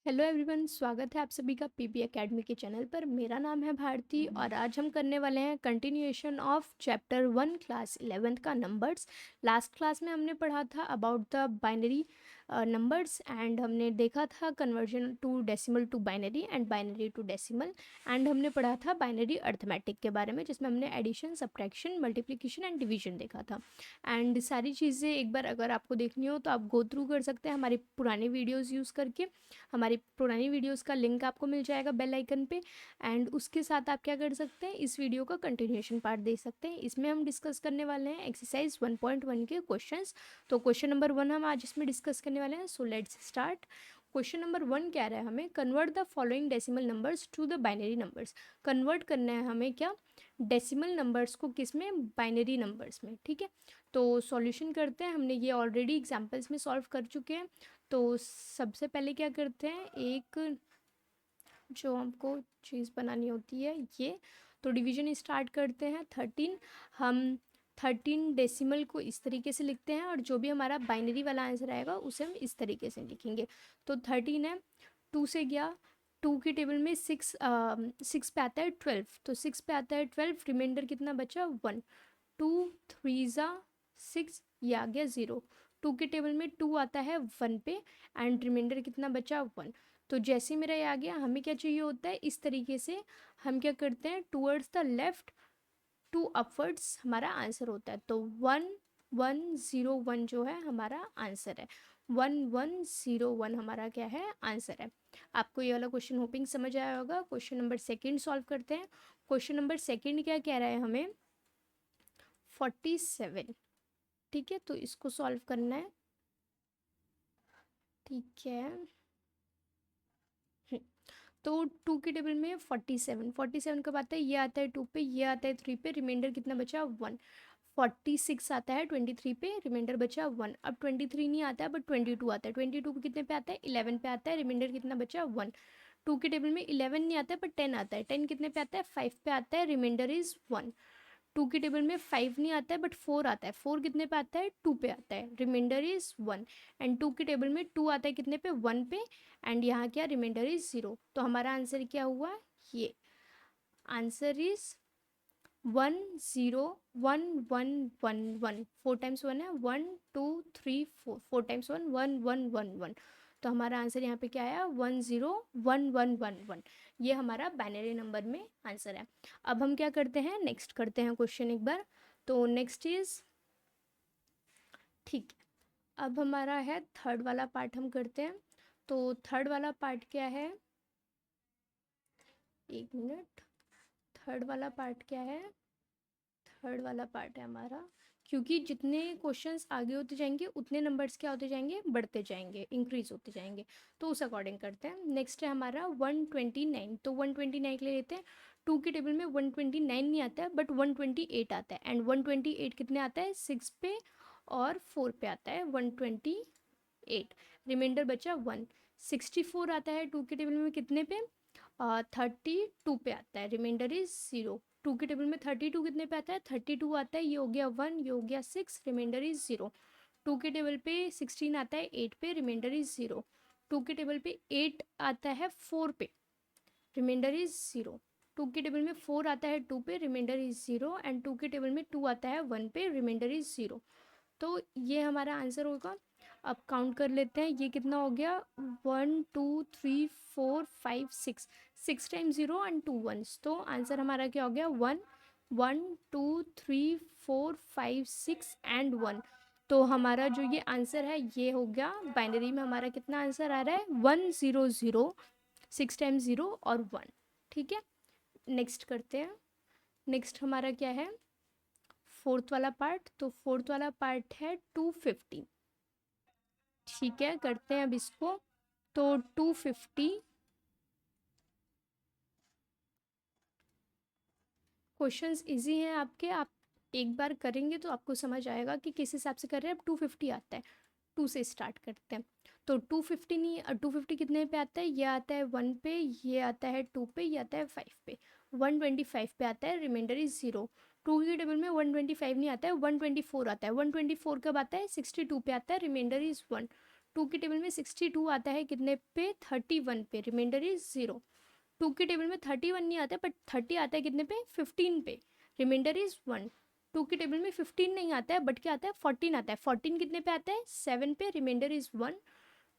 Hello everyone, स्वागत है आप सभी का पीबी एकेडमी के चैनल पर। मेरा नाम है भारती और आज हम करने वाले हैं continuation of chapter 1 class 11th का नंबर्स। लास्ट क्लास में हमने पढ़ा था about the binary numbers and हमने देखा था conversion to decimal to binary and binary to decimal and हमने पढ़ा था बाइनरी अर्थमेटिक के बारे में, जिसमें हमने addition, subtraction, multiplication and division देखा था। एंड सारी चीज़ें एक बार अगर आपको देखनी हो तो आप गो थ्रू कर सकते हैं हमारी पुरानी वीडियोज़ यूज़ करके। हमारी पुरानी वीडियोस का लिंक आपको मिल जाएगा बेल आइकन पे एंड उसके साथ आप क्या कर सकते हैं, इस वीडियो का कंटिन्यूएशन पार्ट देख सकते हैं। इसमें हम डिस्कस करने वाले हैं एक्सरसाइज 1.1 के क्वेश्चंस। तो क्वेश्चन नंबर 1 हम आज इसमें डिस्कस करने वाले हैं। So let's start. Question number 1 कह रहा है हमें convert the following decimal numbers to the binary numbers. Convert करना है हमें क्या, डेसिमल नंबर्स को किस में, बाइनरी नंबर्स में। ठीक है, तो सॉल्यूशन करते हैं। हमने ये ऑलरेडी एग्जाम्पल्स में सॉल्व कर चुके हैं। तो सबसे पहले क्या करते हैं, एक जो हमको चीज़ बनानी होती है ये, तो डिवीजन स्टार्ट करते हैं 13। हम 13 डेसिमल को इस तरीके से लिखते हैं और जो भी हमारा बाइनरी वाला आंसर आएगा उसे हम इस तरीके से लिखेंगे। तो 13 है, 2 से गया, 2 की टेबल में 6 पे आता है 12, तो 6 पे आता है 12, रिमाइंडर कितना बचा 1, 2 3 ज़ा 6, ये आ गया 0। 2 के टेबल में 2 आता है 1 पे एंड रिमाइंडर कितना बचा 1। तो जैसे मेरा ये आ गया, हमें क्या चाहिए होता है, इस तरीके से हम क्या करते हैं, towards the left to upwards हमारा आंसर होता है। तो 1101 जो है हमारा आंसर है। 1101 हमारा क्या है, आंसर है। आपको ये वाला क्वेश्चन होपिंग समझ आया होगा। क्वेश्चन नंबर सेकंड सॉल्व करते हैं। क्वेश्चन नंबर सेकंड क्या कह रहा है हमें, 47। ठीक है, तो इसको सॉल्व करना है। ठीक है, तो 2 की टेबल में 47 कब आता है, ये आता है 2 पे, ये आता है 3 पे, रिमाइंडर कितना बचा 1। 46 आता है 23 पे, रिमाइंडर बचा 1। अब 23 नहीं आता है बट 22 आता है। 22 कितने पे आता है, 11 पे आता है, रिमाइंडर कितना बचा 1। 2 के टेबल में 11 नहीं आता है बट 10 आता है। 10 कितने पे आता है, 5 पे आता है, रिमाइंडर इज़ 1। 2 की टेबल में 5 नहीं आता है बट 4 आता है। 4 कितने पे आता है, 2 पे आता है, रिमाइंडर इज 1। एंड 2 की टेबल में 2 आता है कितने पे, 1 पे, एंड यहाँ क्या, रिमाइंडर इज 0। तो हमारा आंसर क्या हुआ, ये आंसर इज 10111। 4 टाइम्स 1 है, 1 2 3 4, 4 टाइम्स 1, 1111। तो हमारा आंसर यहाँ पे क्या आया, 1011111। ये हमारा बाइनरी नंबर में आंसर है। अब हम क्या करते हैं, नेक्स्ट करते हैं क्वेश्चन एक बार। तो नेक्स्ट इज, ठीक है, अब हमारा है थर्ड वाला पार्ट हम करते हैं। तो थर्ड वाला पार्ट क्या है, एक मिनट, थर्ड वाला पार्ट क्या है, थर्ड वाला पार्ट है हमारा, क्योंकि जितने क्वेश्चंस आगे होते जाएंगे उतने नंबर्स क्या होते जाएंगे, बढ़ते जाएंगे, इंक्रीज होते जाएंगे। तो उस अकॉर्डिंग करते हैं। नेक्स्ट है हमारा 129। तो 129 के लिए लेते हैं। 2 की टेबल में 129 नहीं आता है बट 128 आता है, एंड 128 कितने आता है, 6 पे और 4 पे आता है, 128। रिमाइंडर बचा 1। 64 आता है 2 के टेबल में कितने पे, 32 पे आता है, रिमाइंडर इज 0। 2 के टेबल में 32 कितने पे आता है, 32 आता है, ये हो गया 1, ये हो गया 6, रिमाइंडर इज 0। 2 के टेबल पे 16 आता है 8 पे, रिमाइंडर इज 0। 2 के टेबल पे 8 आता है 4 पे, रिमाइंडर इज 0। 2 के टेबल में 4 आता है 2 पे, रिमाइंडर इज 0, एंड 2 के टेबल में 2 आता है 1 पे, रिमाइंडर इज 0। तो ये हमारा आंसर होगा। अब काउंट कर लेते हैं, ये कितना हो गया, 1 2 3 4 5 6, 6 टाइम 0 एंड 2 1। तो आंसर हमारा क्या हो गया, 1 1 2 3 4 5 6 एंड 1। तो हमारा जो ये आंसर है ये हो गया, बाइनरी में हमारा कितना आंसर आ रहा है, 100, 6 टाइम 0 और 1। ठीक है, नेक्स्ट करते हैं। नेक्स्ट हमारा क्या है, फोर्थ वाला पार्ट। तो फोर्थ वाला पार्ट है 250। ठीक है, करते हैं अब इसको। तो 250 क्वेश्चंस इजी हैं आपके, आप एक बार करेंगे तो आपको समझ आएगा कि किस हिसाब से कर रहे हैं। अब 250 आता है, 2 से स्टार्ट करते हैं। तो 250 नहीं, 250 कितने पे आता है, ये आता है 1 पे, ये आता है 2 पे, ये आता है 5 पे, 125 पे आता है, रिमाइंडर इज 0। 2 के टेबल में 125 नहीं आता है, 124 आता है। 124 कब आता है, 62 पे आता है, रिमाइंडर इज 1। टू की टेबल में 62 आता है कितने पे, 31 पे, रिमाइंडर इज 0। टू की टेबल में 31 नहीं आता है बट 30 आता है कितने पे, 15 पे, रिमाइंडर इज 1। टू की टेबल में 15 नहीं आता है बट क्या आता है, 14 आता है, 14 कितने पे आता है, 7 पे, रिमाइंडर इज 1।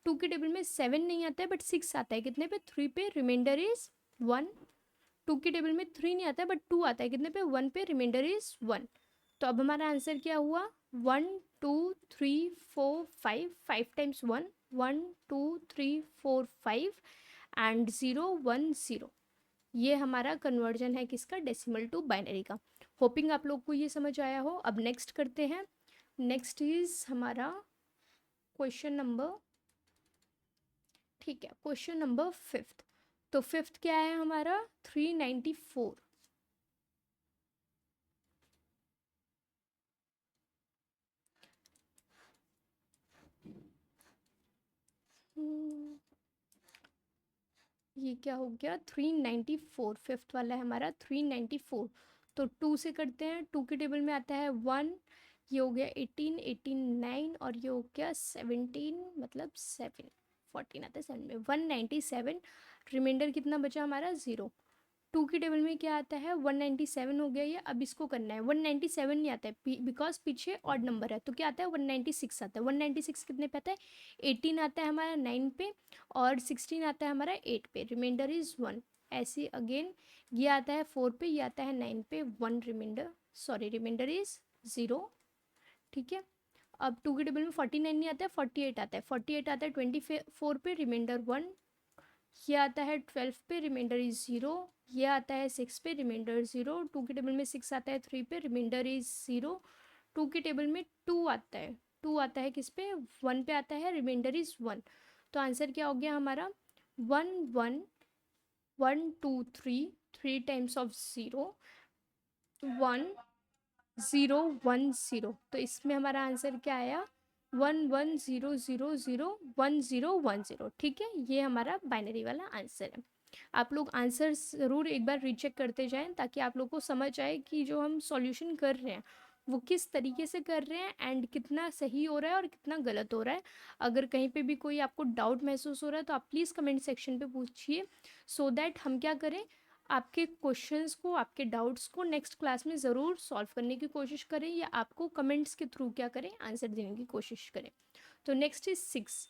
टू की टेबल में 7 नहीं आता है बट 6 आता है कितने पे, 3 पे, रिमाइंडर इज 1। टू की टेबल में 3 नहीं आता है बट 2 आता है कितने पे, 1 पे, रिमाइंडर इज 1। तो अब हमारा आंसर क्या हुआ, 1 2 3 4 5, 5 टाइम्स 1, 1 2 3 4 5 एंड 0 1 0। ये हमारा कन्वर्जन है किसका, डेसिमल टू बाइनरी का। होपिंग आप लोग को ये समझ आया हो। अब नेक्स्ट करते हैं। नेक्स्ट इज हमारा क्वेश्चन नंबर, ठीक है, क्वेश्चन नंबर 5th। तो 5th क्या है हमारा, 394। ये क्या हो गया, 394, 5th वाला है हमारा 394। तो 2 से करते हैं। 2 के टेबल में आता है 1, ये हो गया 18, 18 9 और ये हो गया 17, मतलब 7, 14 आता है 7 में, 197। रिमाइंडर कितना बचा हमारा, 0। टू की टेबल में क्या आता है, 197 हो गया ये। अब इसको करना है, 197 नहीं आता है बिकॉज पीछे ऑड नंबर है, तो क्या आता है, 196 आता है। 196 कितने पे आता है, 18 आता है हमारा 9 पे और 16 आता है हमारा 8 पे, रिमाइंडर इज 1। ऐसे अगेन ये आता है 4 पे, ये आता है 9 पे, 1 रिमाइंडर, सॉरी रिमाइंडर इज 0। ठीक है। अब टू की टेबल में 49 नहीं आता है, 48 आता है, 48 आता है 24 पे, रिमाइंडर 1। ये आता है 12 पे, रिमाइंडर इज 0। ये आता है 6 पे, रिमाइंडर 0। टू की टेबल में 6 आता है 3 पे, रिमाइंडर इज 0। टू की टेबल में 2 आता है, 2 आता है किस पे, 1 पे आता है, रिमाइंडर इज 1। तो आंसर क्या हो गया हमारा, 1 1 1 2 3, 3 टाइम्स ऑफ 0, 1 0 1 0। तो इसमें हमारा आंसर क्या आया, 1 1 0 0 0 1 0 1 0। ठीक है, ये हमारा बाइनरी वाला आंसर है। आप लोग आंसर ज़रूर एक बार रीचेक करते जाएं ताकि आप लोग को समझ आए कि जो हम सॉल्यूशन कर रहे हैं वो किस तरीके से कर रहे हैं एंड कितना सही हो रहा है और कितना गलत हो रहा है। अगर कहीं पे भी कोई आपको डाउट महसूस हो रहा है तो आप प्लीज़ कमेंट सेक्शन पे पूछिए, सो दैट हम क्या करें, आपके क्वेश्चंस को, आपके डाउट्स को नेक्स्ट क्लास में ज़रूर सॉल्व करने की कोशिश करें या आपको कमेंट्स के थ्रू क्या करें, आंसर देने की कोशिश करें। तो नेक्स्ट इज 6,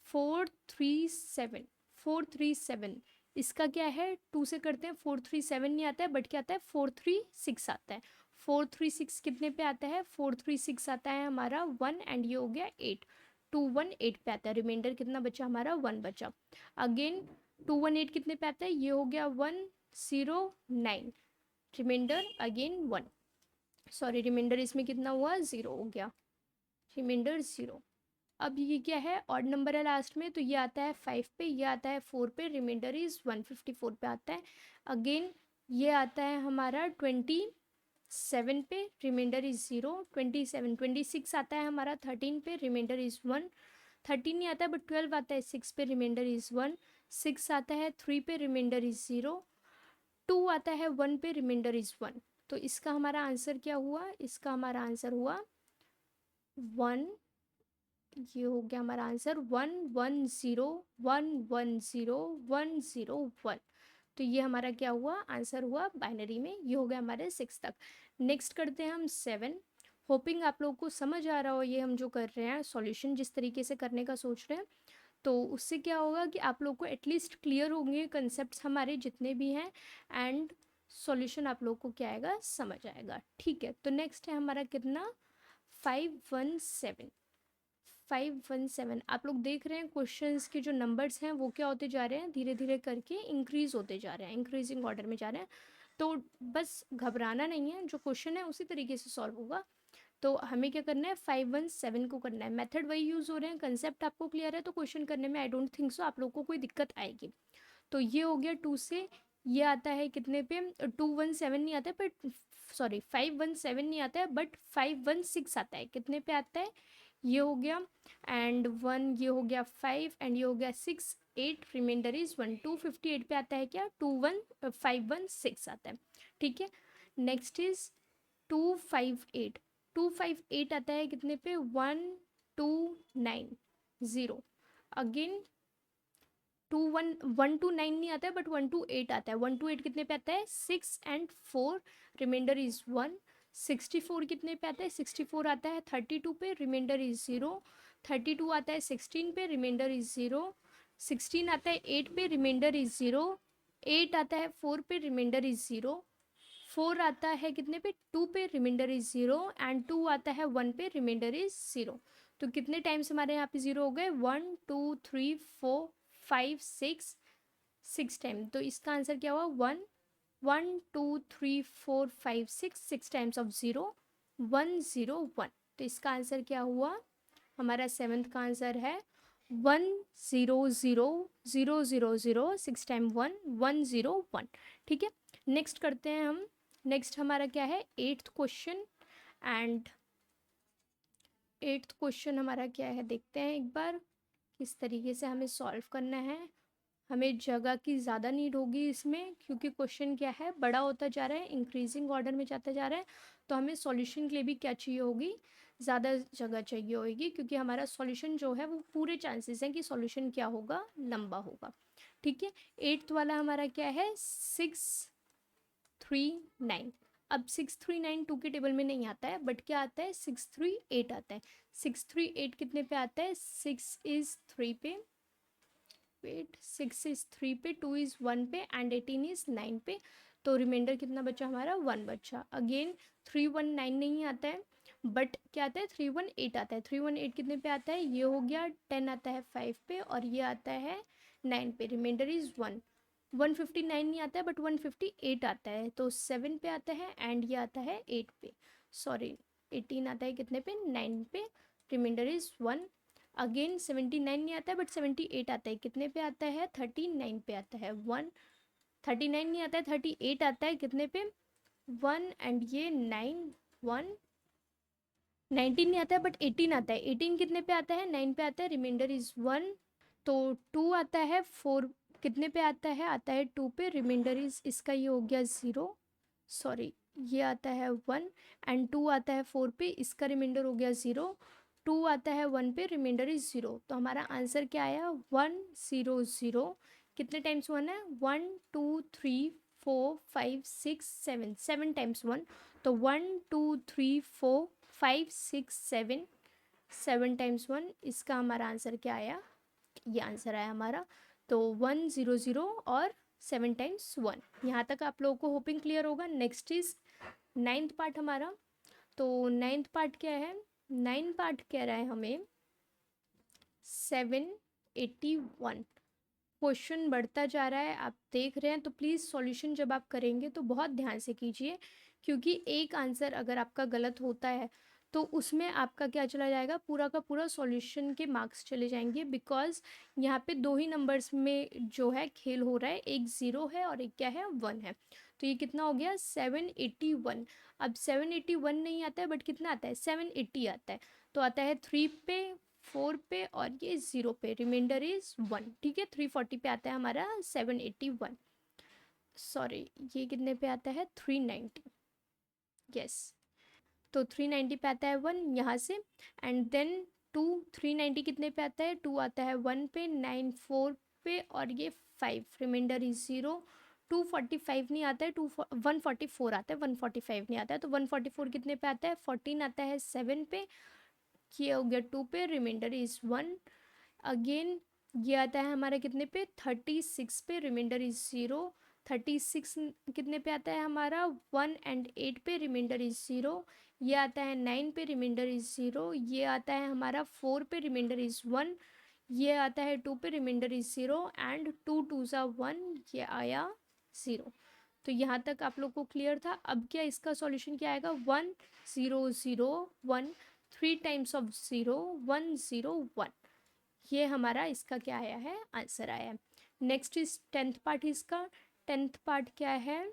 437, 437। इसका क्या है, 2 से करते हैं। 437 नहीं आता है बट क्या आता है, 436 आता है। 436 कितने पे आता है, 436 आता है हमारा 1 एंड ये हो गया 8, 218 पे आता है। रिमाइंडर कितना बचा हमारा, 1 बचा। अगेन 218 कितने पे आता है, ये हो गया 109, रिमाइंडर अगेन 1, सॉरी रिमाइंडर इसमें कितना हुआ, 0 हो गया, रिमाइंडर 0। अब ये क्या है, ऑड नंबर है लास्ट में, तो ये आता है 5 पे, ये आता है 4 पे, रिमाइंडर इज 154 पे आता है। अगेन ये आता है हमारा 27 पे, रिमाइंडर इज 0, 27, 26 आता है हमारा 13 पे, रिमाइंडर इज 1। 13 नहीं आता है बट 12 आता है 6 पे, रिमाइंडर इज 1। 6 आता है 3 पे, रिमाइंडर इज 0। 2 आता है 1 पे, रिमाइंडर इज 1। तो इसका हमारा आंसर क्या हुआ, इसका हमारा आंसर हुआ 1, ये हो गया हमारा आंसर 1 1 0 1 1 0 1 0 1। तो ये हमारा क्या हुआ, आंसर हुआ बाइनरी में। ये हो गया हमारे 6 तक। नेक्स्ट करते हैं हम 7। होपिंग आप लोगों को समझ आ रहा हो ये हम जो कर रहे हैं सॉल्यूशन, जिस तरीके से करने का सोच रहे हैं, तो उससे क्या होगा कि आप लोग को एटलीस्ट क्लियर होंगे कंसेप्ट हमारे जितने भी हैं एंड सॉल्यूशन आप लोग को क्या आएगा, समझ आएगा। ठीक है, तो नेक्स्ट है हमारा कितना, 517। 517 आप लोग देख रहे हैं क्वेश्चंस के जो नंबर्स हैं वो क्या होते जा रहे हैं, धीरे धीरे करके इंक्रीज होते जा रहे हैं, इंक्रीजिंग ऑर्डर में जा रहे हैं। तो बस घबराना नहीं है, जो क्वेश्चन है उसी तरीके से सॉल्व होगा। तो हमें क्या करना है, 517 को करना है। मेथड वही यूज़ हो रहे हैं, कंसेप्ट आपको क्लियर है तो क्वेश्चन करने में आई डोंट थिंक सो आप लोग को कोई दिक्कत आएगी। तो ये हो गया 2 से, ये आता है कितने पे, 217 नहीं आता है बट, सॉरी 517 नहीं आता है बट 516 आता है, कितने पे आता है, ये हो गया एंड 1, ये हो गया 5 एंड ये हो गया 6 8, रिमाइंडर इज 1। 258 पे आता है क्या, 516 आता है। ठीक है, नेक्स्ट इज 258। 258 आता है कितने पे, 129 0। अगेन 1 to 9 नहीं आता है बट 1 to 8 आता है। 1 to 8 कितने पे आता है 6 and 4, रिमाइंडर इज 1। 64 कितने पे आता है 64 आता है 32 पे, रिमाइंडर इज 0। 32 आता है 16 पे, रिमाइंडर इज 0। 16 आता है 8 पे, रिमाइंडर इज 0। 8 आता है 4 पे, रिमाइंडर इज 0। 4 आता है कितने पे 2 पे, रिमाइंडर इज 0। एंड 2 आता है 1 पे, रिमाइंडर इज 0। तो कितने टाइम्स हमारे यहाँ पे 0 हो गए 1 2 3 4 5 6, 6 टाइम। तो इसका आंसर क्या हुआ 1 1 2 3 4 5 6, 6 टाइम्स ऑफ 0 1 0 1। तो इसका आंसर क्या हुआ, हमारा सेवन्थ का आंसर है 1 0 0 0 0 0, 6 टाइम 1 1 0 1। ठीक है, नेक्स्ट करते हैं हम। नेक्स्ट हमारा क्या है eighth question. And eighth question हमारा क्या है देखते हैं एक बार किस तरीके से हमें सॉल्व करना है। हमें जगह की ज़्यादा नीड होगी इसमें, क्योंकि क्वेश्चन क्या है बड़ा होता जा रहा है, इंक्रीजिंग ऑर्डर में जाता जा रहा है। तो हमें सॉल्यूशन के लिए भी क्या चाहिए होगी, ज़्यादा जगह चाहिए होगी, क्योंकि हमारा सॉल्यूशन जो है वो पूरे चांसेस हैं कि सॉल्यूशन क्या होगा, लंबा होगा। ठीक है, एट्थ वाला हमारा क्या है 6 3 9। अब 6 3 9 2 के टेबल में नहीं आता है, बट क्या आता है 6 3 8 आता है। 6 3 8 कितने पे आता है 6 इज़ 3 पे, वेट 6 इज़ 3 पे, 2 इज़ 1 पे एंड 18 इज़ 9 पे। तो रिमाइंडर कितना बचा हमारा 1 बचा। अगेन 3 1 9 नहीं आता है, बट क्या आता है 3 1 8 आता है। 3 1 8 कितने पे आता है, ये हो गया 10 आता है 5 पे, और ये आता है 9 पे, रिमाइंडर इज़ 1। 159 नहीं आता है बट 158 आता है, तो 7 पे आता है एंड ये आता है 8 पे, सॉरी 18 आता है कितने पे 9 पे, रिमाइंडर इज़ 1। अगेन 79 नहीं आता है बट 78 आता है, कितने पे आता है 39 पे आता है 1। 39 नहीं आता है 38 आता है कितने पे 1 एंड ये 9 1। 19 नहीं आता है बट 18 आता है, 18 कितने पे आता है 9 पे आता है, रिमाइंडर इज़ 1। तो 2 आता है 4 कितने पे आता है 2 पे, रिमाइंडर इज इसका ये हो गया 0, सॉरी ये आता है 1। एंड 2 आता है 4 पे, इसका रिमाइंडर हो गया 0। 2 आता है 1 पे, रिमाइंडर इज 0। तो हमारा आंसर क्या आया 1 0 0। कितने टाइम्स 1 है 1 2 3 4 5 6 7, 7 टाइम्स 1। तो 1 2 3 4 5 6 7, 7 टाइम्स 1। इसका हमारा आंसर क्या आया, ये आंसर आया हमारा। तो 1 0 0 और 7 टाइम्स 1। यहाँ तक आप लोगों को होपिंग क्लियर होगा। नेक्स्ट इज नाइन्थ पार्ट हमारा। तो नाइन्थ पार्ट क्या है, नाइन्थ पार्ट कह रहा है हमें 781। क्वेश्चन बढ़ता जा रहा है, आप देख रहे हैं, तो प्लीज़ सॉल्यूशन जब आप करेंगे तो बहुत ध्यान से कीजिए, क्योंकि एक आंसर अगर आपका गलत होता है तो उसमें आपका क्या चला जाएगा, पूरा का पूरा सॉल्यूशन के मार्क्स चले जाएंगे। बिकॉज यहाँ पे दो ही नंबर्स में जो है खेल हो रहा है, एक 0 है और एक क्या है 1 है। तो ये कितना हो गया 781। अब 781 नहीं आता है बट कितना आता है 780 आता है। तो आता है 3 पे, 4 पे और ये 0 पे, रिमाइंडर इज 1। ठीक है, 340 पे आता है हमारा 781, सॉरी ये कितने पे आता है 390, यस। तो 390 पे आता है 1 यहाँ से, एंड देन 2 390 कितने पे आता है 2 आता है 1 पे, 9 4 पे और ये 5, रिमाइंडर इज 0। 245 नहीं आता है, 144 आता है, 145 नहीं आता है। तो 144 कितने पे आता है 14 आता है 7 पे, ये हो गया 2 पे, रिमाइंडर इज 1। अगेन ये आता है हमारा कितने पे 36 पे, रिमाइंडर इज 0। 36 कितने पे आता है हमारा 1 एंड 8 पे, रिमाइंडर इज 0। ये आता है 9 पे, रिमाइंडर इज 0। ये आता है हमारा 4 पे, रिमाइंडर इज 1। ये आता है 2 पे, रिमाइंडर इज 0 एंड 2 2 ज़ा 1, ये आया 0। तो यहाँ तक आप लोग को क्लियर था। अब क्या इसका सॉल्यूशन क्या आएगा 1 0 0 1, 3 टाइम्स ऑफ 0 1 0 1। ये हमारा इसका क्या आया है आंसर आया है। Next is tenth part. इसका टेंथ पार्ट क्या है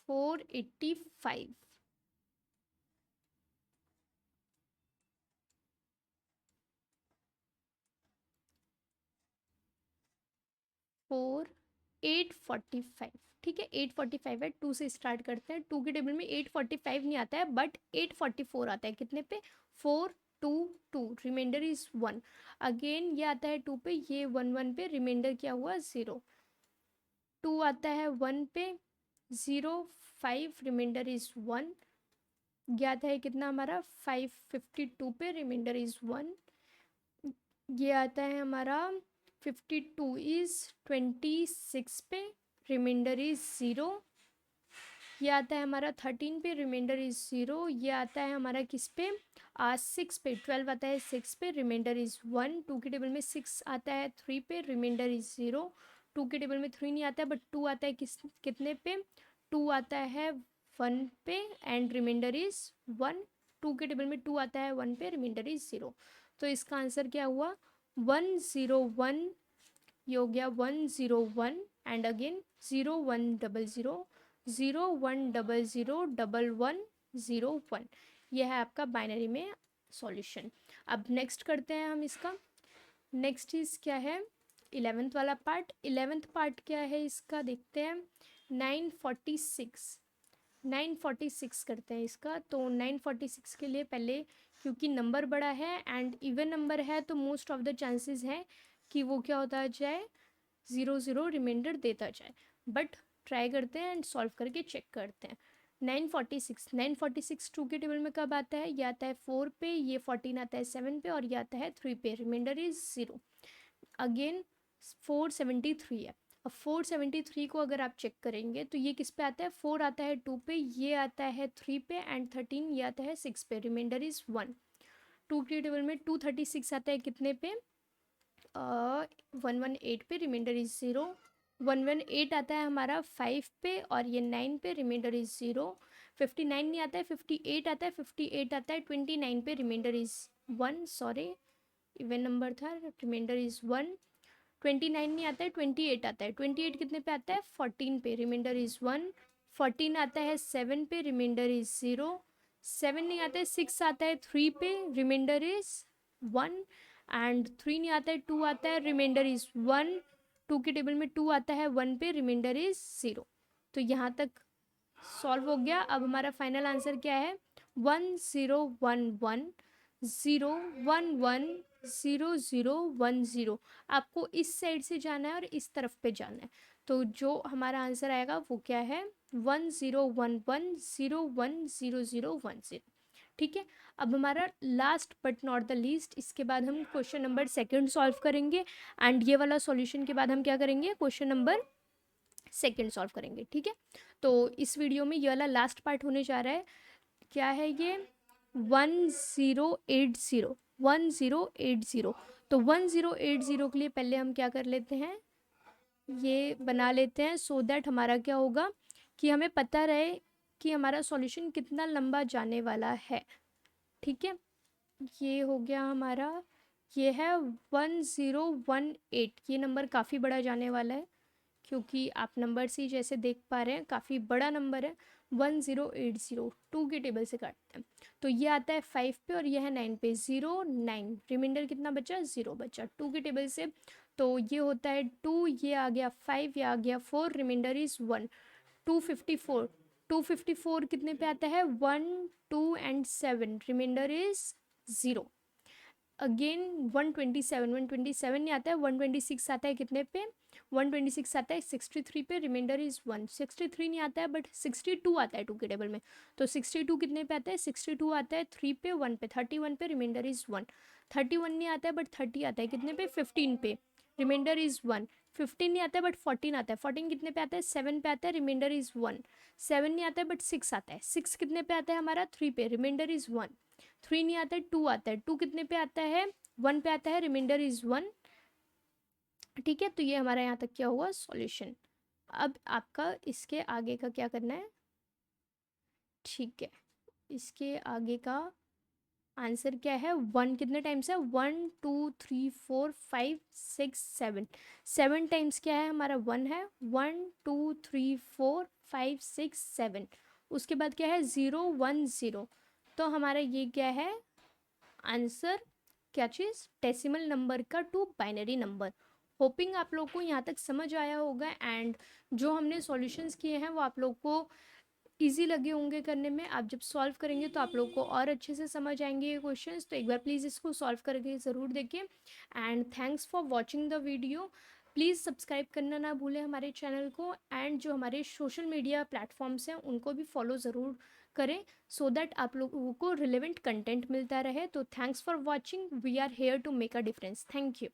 485। 845, ठीक है 845 है। 2 से स्टार्ट करते हैं। 2 के टेबल में 845 नहीं आता है बट 844 आता है, कितने पे 4 two two, reminder is 1। Again ये आता है 2 पे, ये 1 1 पे, रिमाइंडर क्या हुआ 0। 2 आता है 1 पे, 0 5, रिमाइंडर इज 1। ये आता है कितना हमारा 552 पे, रिमाइंडर इज 1। ये आता है हमारा 52 इज 26 पे, रिमाइंडर इज 0। ये आता है हमारा 13 पे, रिमाइंडर इज 0। ये आता है हमारा किस पे 6 पे, 12 आता है 6 पे, रिमाइंडर इज 1। 2 के टेबल में 6 आता है 3 पे, रिमाइंडर इज 0। 2 के टेबल में 3 नहीं आता है, बट 2 आता है कितने पे, 2 आता है 1 पे एंड रिमाइंडर इज 1। 2 के टेबल में 2 आता है 1 पे, रिमाइंडर इज 0। तो इसका आंसर क्या हुआ 101। ये हो गया 101 एंड अगेन 0100 01001101। यह है आपका बाइनरी में सॉल्यूशन। अब नेक्स्ट करते हैं हम इसका। नेक्स्ट इज क्या है 11th वाला पार्ट। 11th पार्ट क्या है इसका देखते हैं। 946 करते हैं इसका। तो 946 के लिए पहले, क्योंकि नंबर बड़ा है एंड इवन नंबर है, तो मोस्ट ऑफ द चांसेस हैं कि वो क्या होता जाए 0 रिमाइंडर देता जाए। बट ट्राई करते हैं एंड सॉल्व करके चेक करते हैं। 946 2 के टेबल में कब आता है, ये आता है 4 पे, ये 14 आता है 7 पे और ये आता है 3 पे, रिमाइंडर इज 0। अगेन 473 है। अब 473 को अगर आप चेक करेंगे तो ये किस पे आता है, 4 आता है 2 पे, ये आता है 3 पे एंड 13 ये आता है 6 पे, रिमाइंडर इज 1। 2 के टेबल में 236 आता है कितने पे 118 पे, रिमाइंडर इज 0। 118 आता है हमारा 5 पे और ये 9 पे, रिमाइंडर इज 0। 59 नहीं आता है, 58 आता है, 58 आता है 29 पे, reminder is 1। Sorry even number था, रिमाइंडर इज 1। 29 नहीं आता है, 28 आता है। 28 कितने पे आता है 14 पे, रिमाइंडर इज 1। 14 आता है 7 पे, रिमाइंडर इज 0। 7 नहीं आता है, 6 आता है 3 पे, रिमाइंडर इज 1 एंड 3 नहीं आता है, 2 आता है, रिमाइंडर इज 1। 2 के टेबल में 2 आता है 1 पे, रिमाइंडर इज 0। तो यहाँ तक सॉल्व हो गया। अब हमारा फाइनल आंसर क्या है 1011 आपको इस साइड से जाना है और इस तरफ पे जाना है। तो जो हमारा आंसर आएगा वो क्या है 1011010010। ठीक है। अब हमारा last but not the least, इसके बाद हम क्वेश्चन नंबर सेकंड सॉल्व करेंगे एंड ये वाला सॉल्यूशन के बाद हम क्या करेंगे क्वेश्चन नंबर सेकंड सॉल्व करेंगे। ठीक है। तो इस वीडियो में ये वाला लास्ट पार्ट होने जा रहा है। क्या है ये 1080 तो 1080 के लिए पहले हम क्या कर लेते हैं, ये बना लेते हैं सो दैट हमारा क्या होगा कि हमें पता रहे कि हमारा सॉल्यूशन कितना लंबा जाने वाला है। ठीक है। ये हो गया हमारा, ये है 1018। ये नंबर काफ़ी बड़ा जाने वाला है क्योंकि आप नंबर से ही जैसे देख पा रहे हैं काफ़ी बड़ा नंबर है। 1080 2 के टेबल से काटते हैं तो ये आता है 5 पे और ये है 9 पे, 0 9, रिमाइंडर कितना बचा 0 बचा 2 के टेबल से। तो ये होता है 2, ये आ गया 5, ये आ गया 4, रिमाइंडर इज 1। 254 कितने पे आता है 1 2 एंड 7, रिमाइंडर इज 0। अगेन 127 नहीं आता है, 126 आता है कितने पे 126 आता है 63 पे, रिमाइंडर इज 1। 63 नहीं आता है बट 62 आता है 2 के टेबल में। तो 62 कितने पे आता है 62 आता है 3 पे 1 पे, 31 पे, रिमाइंडर इज 1। 31 नहीं आता है बट 30 आता है कितने पे 15 पे, रिमाइंडर इज 1। 15 नहीं आता है बट 14 आता है, 14 कितने पे आता है 7 पे आता है, रिमाइंडर इज 1। 7 नहीं आता है बट 6 आता है, 6 कितने पे आता है हमारा 3 पे, रिमाइंडर इज 1। 3 नहीं आता है 2 आता है, 2 कितने पे आता है 1 पे आता है, रिमाइंडर इज 1। ठीक है। तो ये हमारा यहाँ तक क्या हुआ सॉल्यूशन। अब आपका इसके आगे का क्या करना है, ठीक है, इसके आगे का आंसर क्या है 1 कितने टाइम्स है 1 2 3 4 5 6 7, 7 टाइम्स क्या है हमारा 1 है 1 2 3 4 5 6 7। उसके बाद क्या है 0 1 0। तो हमारा ये क्या है आंसर, क्या चीज़ डेसिमल नंबर का टू बाइनरी नंबर। होपिंग आप लोग को यहाँ तक समझ आया होगा एंड जो हमने सॉल्यूशंस किए हैं वो आप लोग को ईज़ी लगे होंगे करने में। आप जब सॉल्व करेंगे तो आप लोगों को और अच्छे से समझ आएँगे ये क्वेश्चंस। तो एक बार प्लीज़ इसको सॉल्व करके ज़रूर देखिए। And thanks for watching the video. Please subscribe करना ना भूलें हमारे चैनल को, एंड जो हमारे सोशल मीडिया प्लेटफॉर्म्स हैं उनको भी फॉलो ज़रूर करें, सो दैट आप लोगों को रिलेवेंट कंटेंट मिलता रहे। तो thanks for watching. We are here to make a difference. Thank you.